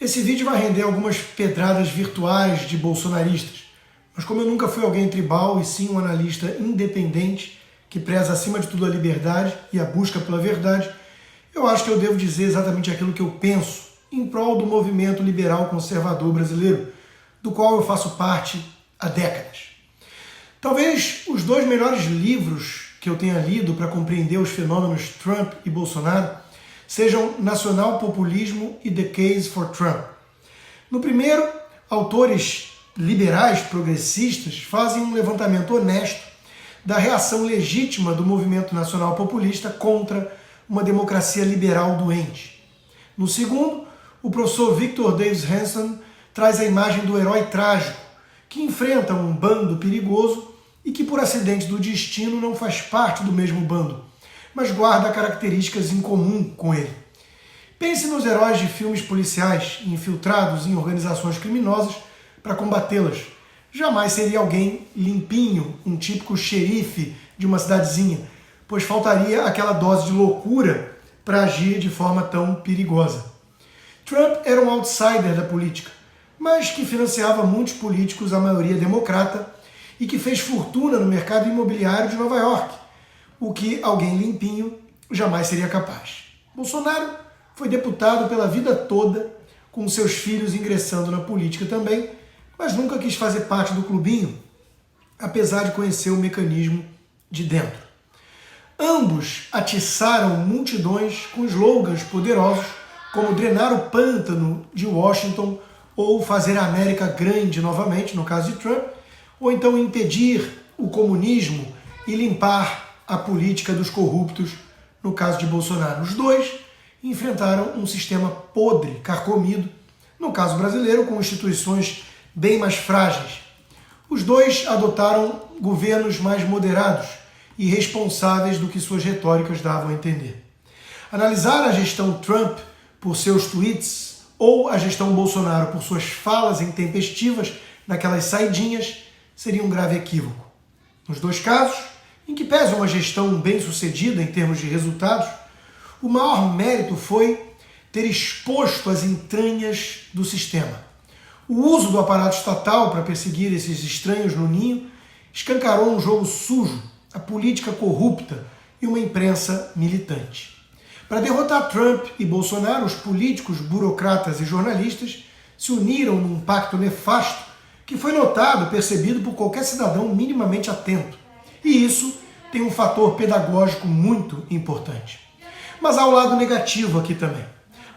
Esse vídeo vai render algumas pedradas virtuais de bolsonaristas, mas como eu nunca fui alguém tribal e sim um analista independente que preza acima de tudo a liberdade e a busca pela verdade, eu acho que eu devo dizer exatamente aquilo que eu penso em prol do movimento liberal conservador brasileiro, do qual eu faço parte há décadas. Talvez os dois melhores livros que eu tenha lido para compreender os fenômenos Trump e Bolsonaro sejam Nacional Populismo e The Case for Trump. No primeiro, autores liberais progressistas fazem um levantamento honesto da reação legítima do movimento nacional populista contra uma democracia liberal doente. No segundo, o professor Victor Davis Hanson traz a imagem do herói trágico que enfrenta um bando perigoso e que por acidente do destino não faz parte do mesmo bando, mas guarda características em comum com ele. Pense nos heróis de filmes policiais infiltrados em organizações criminosas para combatê-las. Jamais seria alguém limpinho, um típico xerife de uma cidadezinha, pois faltaria aquela dose de loucura para agir de forma tão perigosa. Trump era um outsider da política, mas que financiava muitos políticos, a maioria democrata, e que fez fortuna no mercado imobiliário de Nova York, o que alguém limpinho jamais seria capaz. Bolsonaro foi deputado pela vida toda, com seus filhos ingressando na política também, mas nunca quis fazer parte do clubinho, apesar de conhecer o mecanismo de dentro. Ambos atiçaram multidões com slogans poderosos, como drenar o pântano de Washington ou fazer a América grande novamente, no caso de Trump, ou então impedir o comunismo e limpar a política dos corruptos, no caso de Bolsonaro. Os dois enfrentaram um sistema podre, carcomido, no caso brasileiro, com instituições bem mais frágeis. Os dois adotaram governos mais moderados e responsáveis do que suas retóricas davam a entender. Analisar a gestão Trump por seus tweets ou a gestão Bolsonaro por suas falas intempestivas naquelas saidinhas seria um grave equívoco. Nos dois casos, em que pese uma gestão bem-sucedida em termos de resultados, o maior mérito foi ter exposto as entranhas do sistema. O uso do aparato estatal para perseguir esses estranhos no ninho escancarou um jogo sujo, a política corrupta e uma imprensa militante. Para derrotar Trump e Bolsonaro, os políticos, burocratas e jornalistas se uniram num pacto nefasto que foi notado, percebido por qualquer cidadão minimamente atento. E isso tem um fator pedagógico muito importante. Mas há o lado negativo aqui também.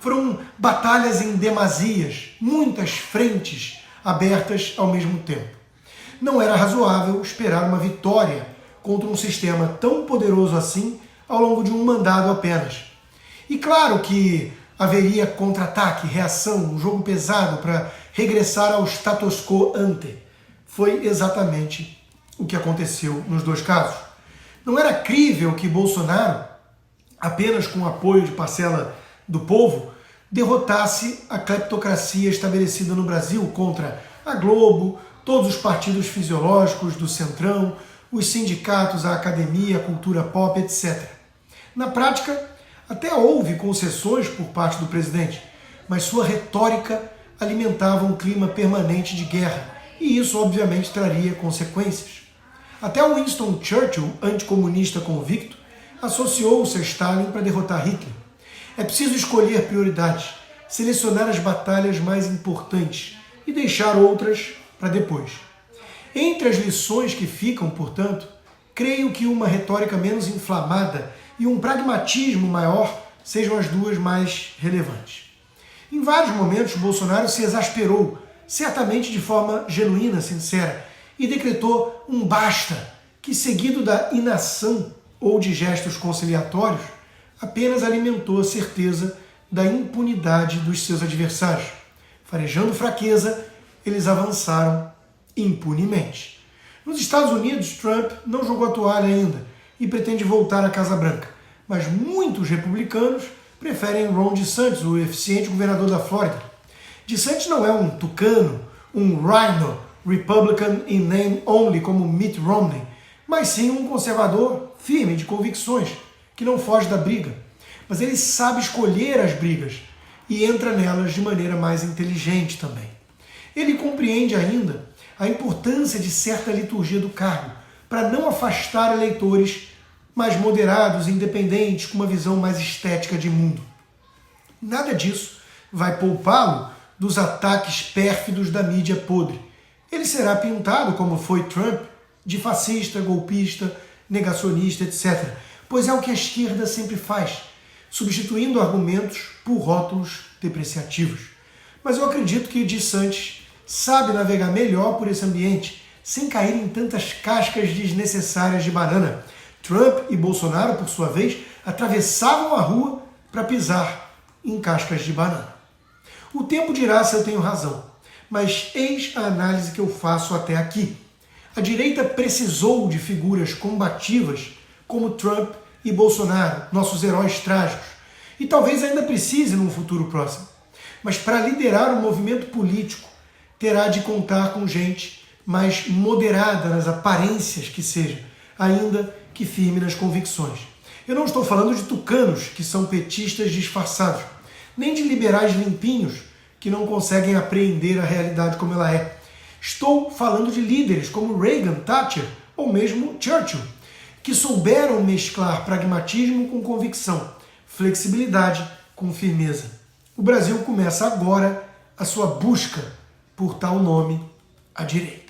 Foram batalhas em demasias, muitas frentes abertas ao mesmo tempo. Não era razoável esperar uma vitória contra um sistema tão poderoso assim ao longo de um mandato apenas. E claro que haveria contra-ataque, reação, um jogo pesado para regressar ao status quo ante. Foi exatamente o que aconteceu nos dois casos. Não era crível que Bolsonaro, apenas com o apoio de parcela do povo, derrotasse a cleptocracia estabelecida no Brasil contra a Globo, todos os partidos fisiológicos do Centrão, os sindicatos, a academia, a cultura pop, etc. Na prática, até houve concessões por parte do presidente, mas sua retórica alimentava um clima permanente de guerra, e isso obviamente traria consequências. Até o Winston Churchill, anticomunista convicto, associou-se a Stalin para derrotar Hitler. É preciso escolher prioridades, selecionar as batalhas mais importantes e deixar outras para depois. Entre as lições que ficam, portanto, creio que uma retórica menos inflamada e um pragmatismo maior sejam as duas mais relevantes. Em vários momentos, Bolsonaro se exasperou, certamente de forma genuína, sincera, e decretou um basta, que seguido da inação ou de gestos conciliatórios, apenas alimentou a certeza da impunidade dos seus adversários. Farejando fraqueza, eles avançaram impunemente. Nos Estados Unidos, Trump não jogou a toalha ainda e pretende voltar à Casa Branca, mas muitos republicanos preferem Ron DeSantis, o eficiente governador da Flórida. DeSantis não é um tucano, um rhino, Republican in name only, como Mitt Romney, mas sim um conservador firme de convicções, que não foge da briga. Mas ele sabe escolher as brigas, e entra nelas de maneira mais inteligente também. Ele compreende ainda a importância de certa liturgia do cargo, para não afastar eleitores mais moderados e independentes, com uma visão mais estética de mundo. Nada disso vai poupá-lo dos ataques pérfidos da mídia podre. Ele será pintado, como foi Trump, de fascista, golpista, negacionista, etc. Pois é o que a esquerda sempre faz, substituindo argumentos por rótulos depreciativos. Mas eu acredito que DeSantis sabe navegar melhor por esse ambiente, sem cair em tantas cascas desnecessárias de banana. Trump e Bolsonaro, por sua vez, atravessavam a rua para pisar em cascas de banana. O tempo dirá se eu tenho razão, mas eis a análise que eu faço até aqui. A direita precisou de figuras combativas como Trump e Bolsonaro, nossos heróis trágicos, e talvez ainda precise num futuro próximo. Mas para liderar um movimento político, terá de contar com gente mais moderada nas aparências que seja, ainda que firme nas convicções. Eu não estou falando de tucanos, que são petistas disfarçados, nem de liberais limpinhos, que não conseguem apreender a realidade como ela é. Estou falando de líderes como Reagan, Thatcher ou mesmo Churchill, que souberam mesclar pragmatismo com convicção, flexibilidade com firmeza. O Brasil começa agora a sua busca por tal nome à direita.